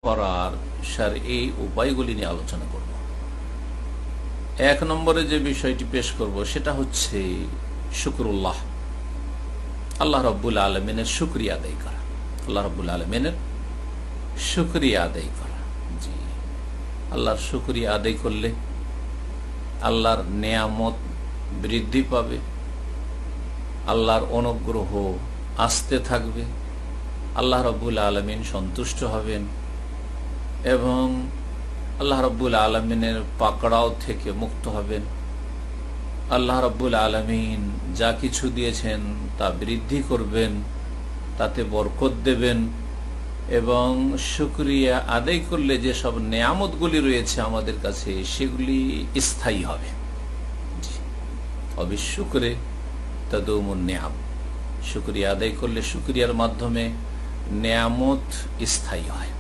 করার শারঈ উপায়গুলি নিয়ে আলোচনা করব। এক নম্বরে যে বিষয়টি পেশ করব সেটা হচ্ছে শুকরুল্লাহ, আল্লাহ রাব্বুল আলামিনের শুকরিয়া আদায় করা। আল্লাহ রাব্বুল আলামিনের শুকরিয়া আদায় করা। জি, আল্লাহর শুকরিয়া আদায় করলে আল্লাহর নেয়ামত বৃদ্ধি পাবে, আল্লাহর অনুগ্রহ আসতে থাকবে, আল্লাহ রাব্বুল আলামিন সন্তুষ্ট হবেন এবং আল্লাহ রাব্বুল আলামিনের পাকড়াও থেকে মুক্ত হবেন। আল্লাহ রাব্বুল আলামিন যা কিছু দিয়েছেন তা বৃদ্ধি করবেন, তাতে বরকত দেবেন এবং শুকরিয়া আদায় করলে যে সব নেয়ামতগুলি রয়েছে আমাদের কাছে সেগুলি স্থায়ী হবে। অবিশুকরে তাদুমুন নিআম, শুকরিয়া আদায় করলে শুকরিয়ার মাধ্যমে নেয়ামত স্থায়ী হয়।